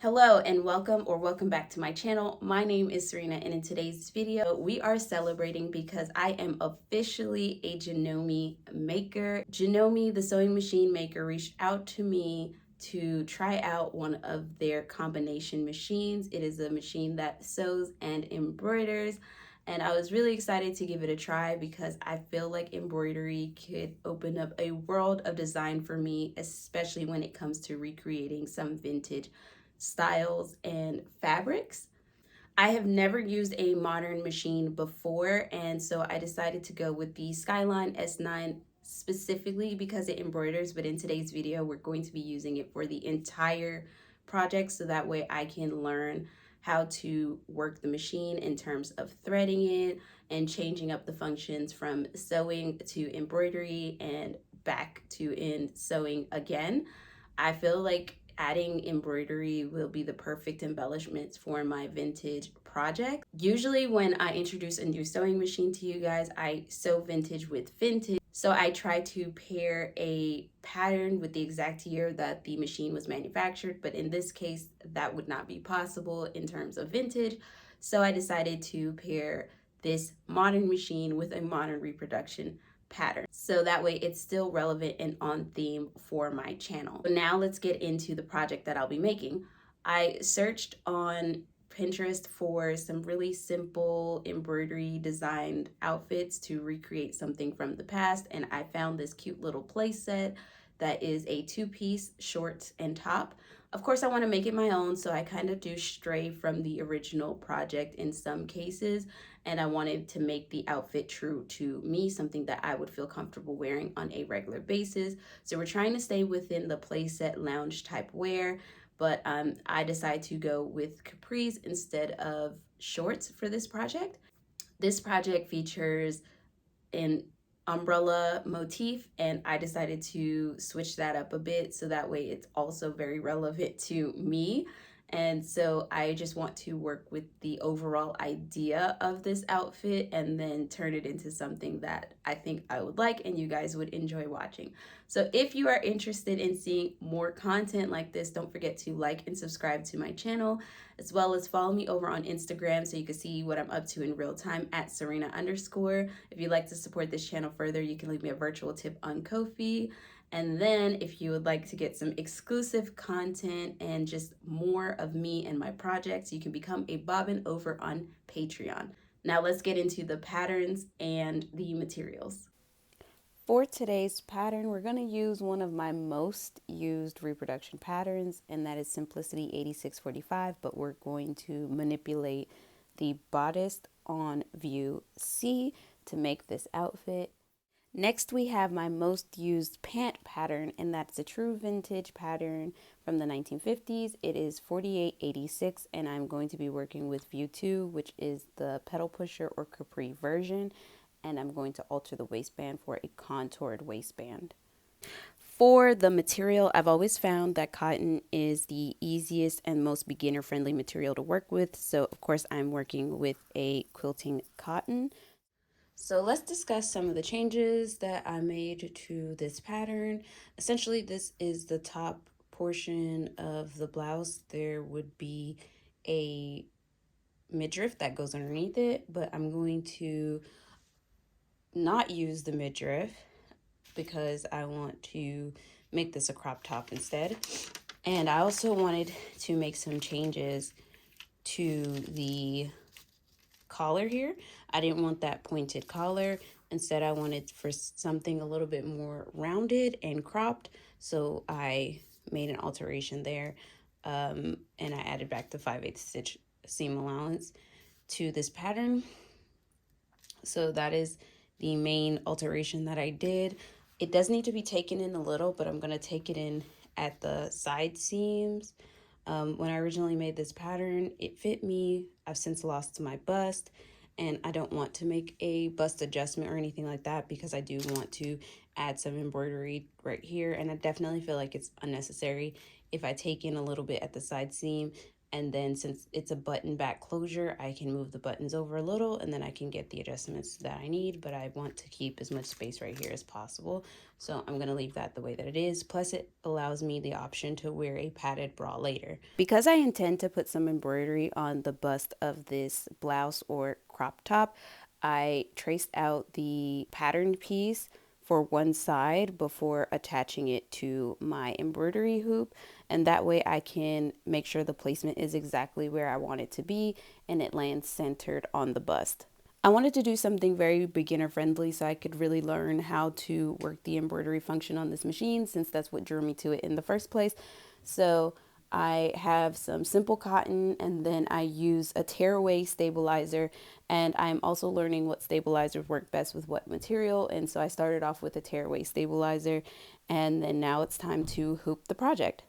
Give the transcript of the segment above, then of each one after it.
Hello and welcome back to my channel. My name is Serena, and in today's video we are celebrating because I am officially a Janome maker. Janome, the sewing machine maker, reached out to me to try out one of their combination machines. It is a machine that sews and embroiders, and I was really excited to give it a try because I feel like embroidery could open up a world of design for me, especially when it comes to recreating some vintage styles and fabrics. I have never used a modern machine before, and so I decided to go with the Skyline S9 specifically because it embroiders, but in today's video we're going to be using it for the entire project so that way I can learn how to work the machine in terms of threading it and changing up the functions from sewing to embroidery and back to in sewing again. I feel like adding embroidery will be the perfect embellishments for my vintage project. Usually when I introduce a new sewing machine to you guys, I sew vintage with vintage. So I try to pair a pattern with the exact year that the machine was manufactured, but in this case, that would not be possible in terms of vintage. So I decided to pair this modern machine with a modern reproduction pattern, so that way it's still relevant and on theme for my channel. So now let's get into the project that I'll be making. I searched on Pinterest for some really simple embroidery designed outfits to recreate something from the past, and I found this cute little playset that is a two-piece shorts and top. Of course, I want to make it my own, so I kind of do stray from the original project in some cases, and I wanted to make the outfit true to me, something that I would feel comfortable wearing on a regular basis. So we're trying to stay within the playset lounge type wear, but I decided to go with capris instead of shorts for this project. This project features an umbrella motif, and I decided to switch that up a bit so that way it's also very relevant to me. And so I just want to work with the overall idea of this outfit and then turn it into something that I think I would like and you guys would enjoy watching. So if you are interested in seeing more content like this, don't forget to like and subscribe to my channel, as well as follow me over on Instagram so you can see what I'm up to in real time at Thesewrena_. If you'd like to support this channel further, you can leave me a virtual tip on Ko-fi. And then if you would like to get some exclusive content and just more of me and my projects, you can become a bobbin over on Patreon. Now let's get into the patterns and the materials. For today's pattern, we're going to use one of my most used reproduction patterns, and that is Simplicity 8645, but we're going to manipulate the bodice on view C to make this outfit. Next, we have my most used pant pattern, and that's a true vintage pattern from the 1950s. It is 4886, and I'm going to be working with view 2, which is the pedal pusher or capri version, and I'm going to alter the waistband for a contoured waistband. For the material, I've always found that cotton is the easiest and most beginner-friendly material to work with, so of course I'm working with a quilting cotton. So let's discuss some of the changes that I made to this pattern. Essentially, this is the top portion of the blouse. There would be a midriff that goes underneath it, but I'm going to not use the midriff because I want to make this a crop top instead. And I also wanted to make some changes to the collar here. I didn't want that pointed collar. Instead, I wanted for something a little bit more rounded and cropped. So I made an alteration there, and I added back the 5/8 stitch seam allowance to this pattern. So that is the main alteration that I did. It does need to be taken in a little, but I'm going to take it in at the side seams. When I originally made this pattern, it fit me. I've since lost my bust, and I don't want to make a bust adjustment or anything like that because I do want to add some embroidery right here, and I definitely feel like it's unnecessary if I take in a little bit at the side seam And then since it's a button back closure, I can move the buttons over a little and then I can get the adjustments that I need, but I want to keep as much space right here as possible. So I'm gonna leave that the way that it is. Plus it allows me the option to wear a padded bra later. Because I intend to put some embroidery on the bust of this blouse or crop top, I traced out the patterned piece for one side before attaching it to my embroidery hoop, and that way I can make sure the placement is exactly where I want it to be and it lands centered on the bust. I wanted to do something very beginner friendly so I could really learn how to work the embroidery function on this machine, since that's what drew me to it in the first place. So I have some simple cotton, and then I use a tearaway stabilizer, and I'm also learning what stabilizers work best with what material. And so I started off with a tearaway stabilizer, and then now it's time to hoop the project.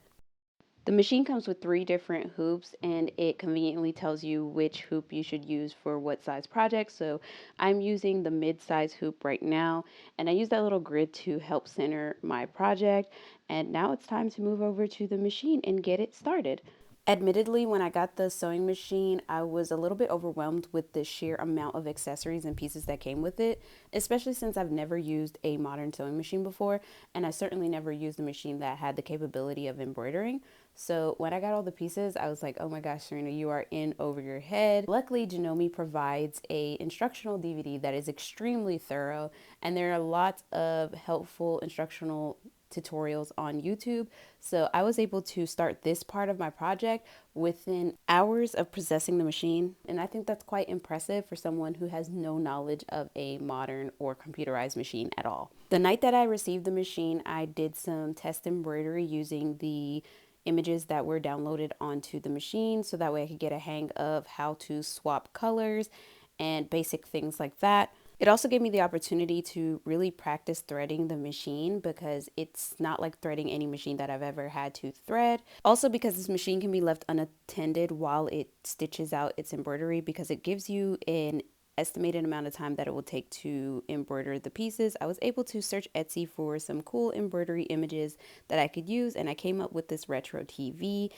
The machine comes with 3 different hoops, and it conveniently tells you which hoop you should use for what size project. So I'm using the mid-size hoop right now, and I use that little grid to help center my project. And now it's time to move over to the machine and get it started. Admittedly, when I got the sewing machine, I was a little bit overwhelmed with the sheer amount of accessories and pieces that came with it, especially since I've never used a modern sewing machine before, and I certainly never used a machine that had the capability of embroidering. So when I got all the pieces, I was like, oh my gosh, Serena, you are in over your head. Luckily, Janome provides a instructional DVD that is extremely thorough, and there are lots of helpful instructional tutorials on YouTube. So I was able to start this part of my project within hours of possessing the machine. And I think that's quite impressive for someone who has no knowledge of a modern or computerized machine at all. The night that I received the machine, I did some test embroidery using the images that were downloaded onto the machine, so that way I could get a hang of how to swap colors and basic things like that. It also gave me the opportunity to really practice threading the machine, because it's not like threading any machine that I've ever had to thread. Also, because this machine can be left unattended while it stitches out its embroidery, because it gives you an estimated amount of time that it will take to embroider the pieces. I was able to search Etsy for some cool embroidery images that I could use, and I came up with this retro TV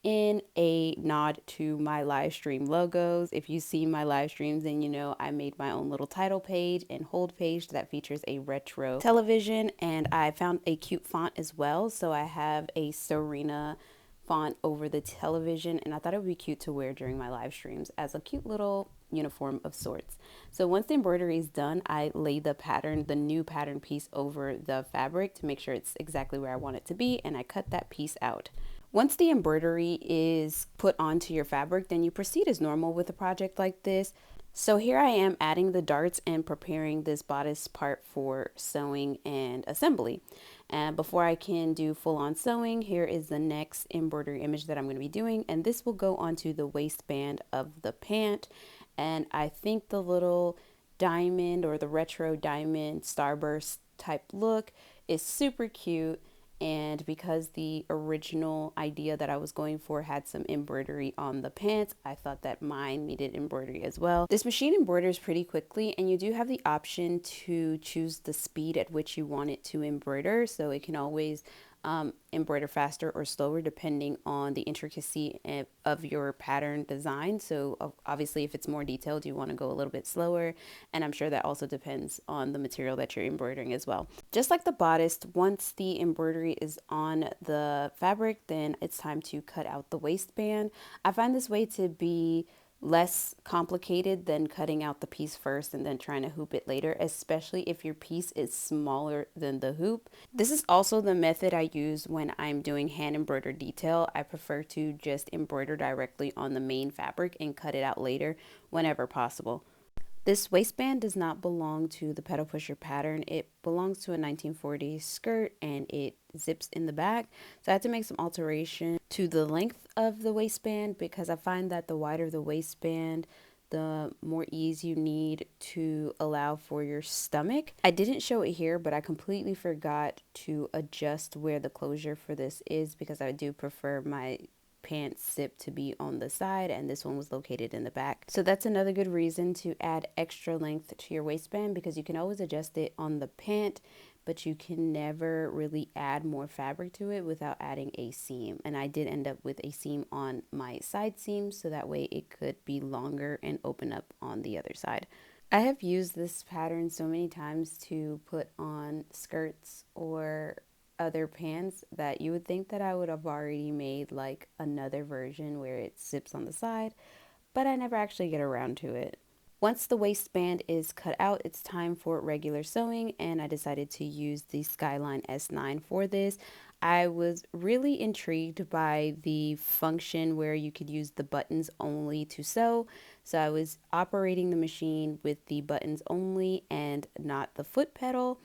in a nod to my live stream logos. If you've seen my live streams, then you know I made my own little title page and hold page that features a retro television, and I found a cute font as well. So I have a Thesewrena font over the television, and I thought it would be cute to wear during my live streams as a cute little uniform of sorts. So once the embroidery is done, I lay the pattern, the new pattern piece, over the fabric to make sure it's exactly where I want it to be, and I cut that piece out. Once the embroidery is put onto your fabric, then you proceed as normal with a project like this. So here I am adding the darts and preparing this bodice part for sewing and assembly. And before I can do full-on sewing, here is the next embroidery image that I'm going to be doing, and this will go onto the waistband of the pant. And I think the little diamond, or the retro diamond starburst type look, is super cute. And because the original idea that I was going for had some embroidery on the pants, I thought that mine needed embroidery as well. This machine embroiders pretty quickly, and you do have the option to choose the speed at which you want it to embroider. So it can always embroider faster or slower depending on the intricacy of your pattern design. So obviously if it's more detailed, you want to go a little bit slower, and I'm sure that also depends on the material that you're embroidering as well. Just like the bodice, once the embroidery is on the fabric, then it's time to cut out the waistband. I find this way to be less complicated than cutting out the piece first and then trying to hoop it later, especially if your piece is smaller than the hoop. This is also the method I use when I'm doing hand embroidered detail. I prefer to just embroider directly on the main fabric and cut it out later whenever possible. This waistband does not belong to the pedal pusher pattern. It belongs to a 1940s skirt, and it zips in the back. So I had to make some alteration to the length of the waistband, because I find that the wider the waistband, the more ease you need to allow for your stomach. I didn't show it here, but I completely forgot to adjust where the closure for this is, because I do prefer my pants zip to be on the side, and this one was located in the back. So that's another good reason to add extra length to your waistband, because you can always adjust it on the pant but you can never really add more fabric to it without adding a seam. And I did end up with a seam on my side seam, so that way it could be longer and open up on the other side. I have used this pattern so many times to put on skirts or other pants that you would think that I would have already made like another version where it zips on the side, but I never actually get around to it. Once the waistband is cut out, it's time for regular sewing, and I decided to use the Skyline S9 for this. I was really intrigued by the function where you could use the buttons only to sew. So I was operating the machine with the buttons only and not the foot pedal.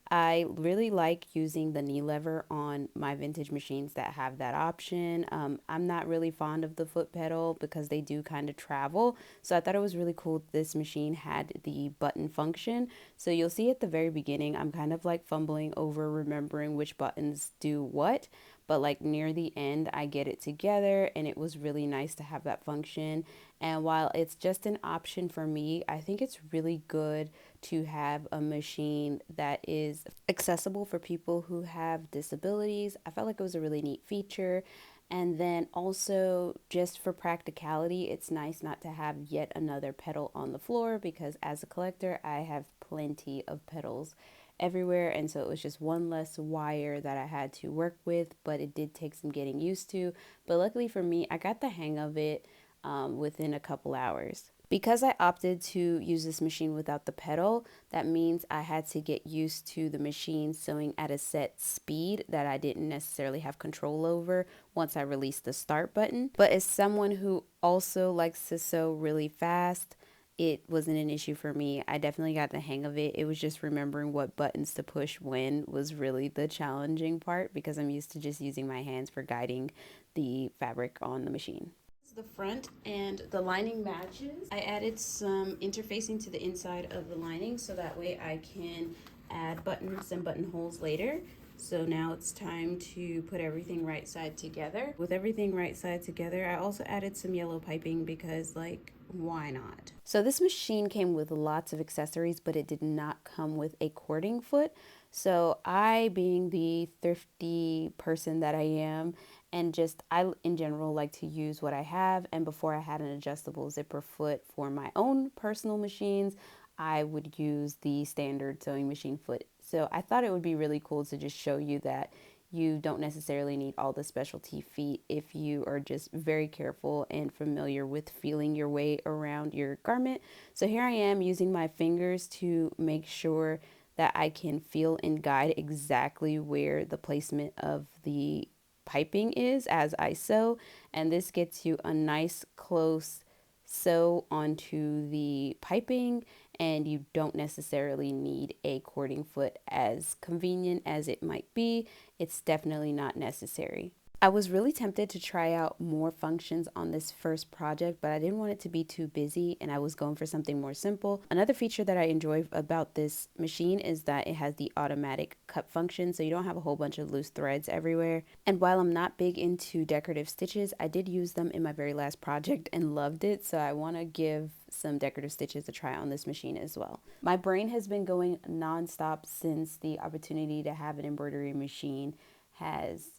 I really like using the knee lever on my vintage machines that have that option. I'm not really fond of the foot pedal because they do kind of travel. So I thought it was really cool this machine had the button function. So you'll see at the very beginning, I'm kind of like fumbling over remembering which buttons do what. But like near the end, I get it together, and it was really nice to have that function. And while it's just an option for me, I think it's really good to have a machine that is accessible for people who have disabilities. I felt like it was a really neat feature. And then also, just for practicality, it's nice not to have yet another pedal on the floor, because as a collector, I have plenty of pedals everywhere, and so it was just one less wire that I had to work with, but it did take some getting used to. But luckily for me, I got the hang of it within a couple hours. Because I opted to use this machine without the pedal, that means I had to get used to the machine sewing at a set speed that I didn't necessarily have control over once I released the start button. But as someone who also likes to sew really fast, it wasn't an issue for me. I definitely got the hang of it. It was just remembering what buttons to push when was really the challenging part, because I'm used to just using my hands for guiding the fabric on the machine. The front, and the lining matches. I added some interfacing to the inside of the lining so that way I can add buttons and buttonholes later. So now it's time to put everything right side together. With everything right side together, I also added some yellow piping because, like, why not? So this machine came with lots of accessories, but it did not come with a cording foot. So I, being the thrifty person that I am, and just I in general like to use what I have, and before I had an adjustable zipper foot for my own personal machines, I would use the standard sewing machine foot. So I thought it would be really cool to just show you that you don't necessarily need all the specialty feet if you are just very careful and familiar with feeling your way around your garment. So here I am using my fingers to make sure that I can feel and guide exactly where the placement of the piping is as I sew, and this gets you a nice close sew onto the piping, and you don't necessarily need a cording foot. As convenient as it might be, it's definitely not necessary. I was really tempted to try out more functions on this first project, but I didn't want it to be too busy, and I was going for something more simple. Another feature that I enjoy about this machine is that it has the automatic cut function, so you don't have a whole bunch of loose threads everywhere. And while I'm not big into decorative stitches, I did use them in my very last project and loved it, so I want to give some decorative stitches a try on this machine as well. My brain has been going nonstop since the opportunity to have an embroidery machine has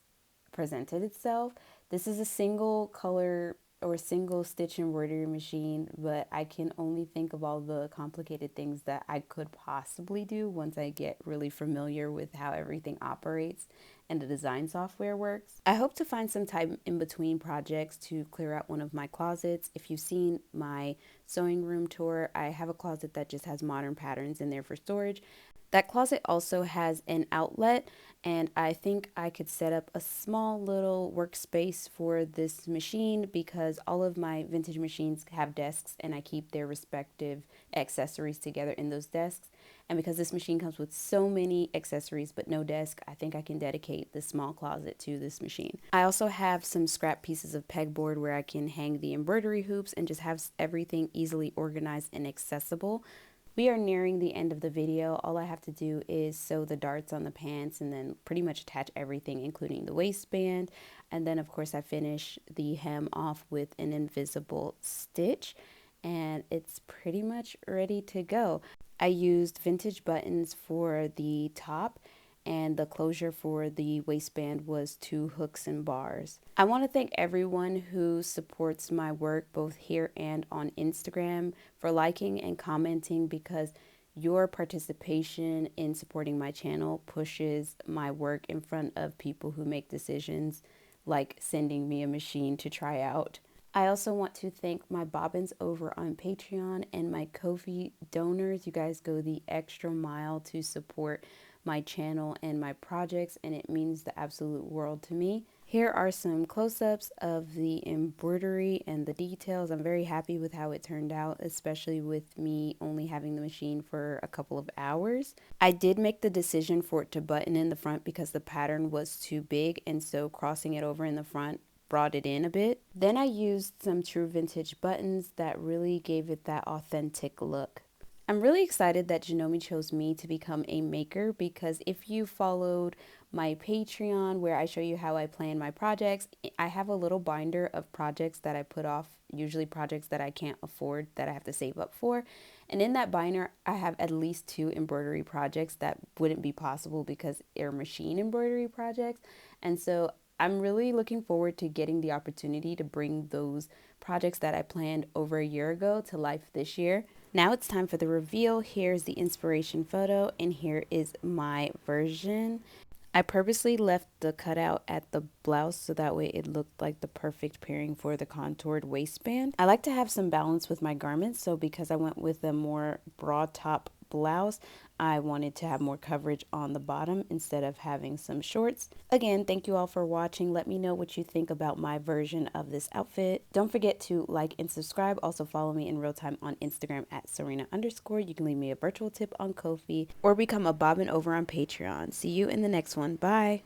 presented itself. This is a single color or single stitch embroidery machine, but I can only think of all the complicated things that I could possibly do once I get really familiar with how everything operates and the design software works. I hope to find some time in between projects to clear out one of my closets. If you've seen my sewing room tour, I have a closet that just has modern patterns in there for storage. That closet also has an outlet, and I think I could set up a small little workspace for this machine because all of my vintage machines have desks and I keep their respective accessories together in those desks. And because this machine comes with so many accessories but no desk, I think I can dedicate this small closet to this machine. I also have some scrap pieces of pegboard where I can hang the embroidery hoops and just have everything easily organized and accessible. We are nearing the end of the video. All I have to do is sew the darts on the pants and then pretty much attach everything, including the waistband. And then of course I finish the hem off with an invisible stitch, and it's pretty much ready to go. I used vintage buttons for the top, and the closure for the waistband was 2 hooks and bars. I want to thank everyone who supports my work both here and on Instagram for liking and commenting, because your participation in supporting my channel pushes my work in front of people who make decisions like sending me a machine to try out. I also want to thank my bobbins over on Patreon and my Ko-fi donors. You guys go the extra mile to support my channel and my projects, and it means the absolute world to me. Here are some close-ups of the embroidery and the details. I'm very happy with how it turned out, especially with me only having the machine for a couple of hours. I did make the decision for it to button in the front because the pattern was too big, and so crossing it over in the front brought it in a bit. Then I used some true vintage buttons that really gave it that authentic look. I'm really excited that Janome chose me to become a maker, because if you followed my Patreon where I show you how I plan my projects, I have a little binder of projects that I put off, usually projects that I can't afford, that I have to save up for. And in that binder, I have at least 2 embroidery projects that wouldn't be possible because they're machine embroidery projects. And so I'm really looking forward to getting the opportunity to bring those projects that I planned over a year ago to life this year. Now it's time for the reveal. Here's the inspiration photo, and here is my version. I purposely left the cutout at the blouse so that way it looked like the perfect pairing for the contoured waistband. I like to have some balance with my garments, so because I went with a more broad top blouse, I wanted to have more coverage on the bottom instead of having some shorts. Again, thank you all for watching. Let me know what you think about my version of this outfit. Don't forget to like and subscribe. Also follow me in real time on Instagram at Thesewrena_. You can leave me a virtual tip on Ko-fi or become a bobbin over on Patreon. See you in the next one. Bye.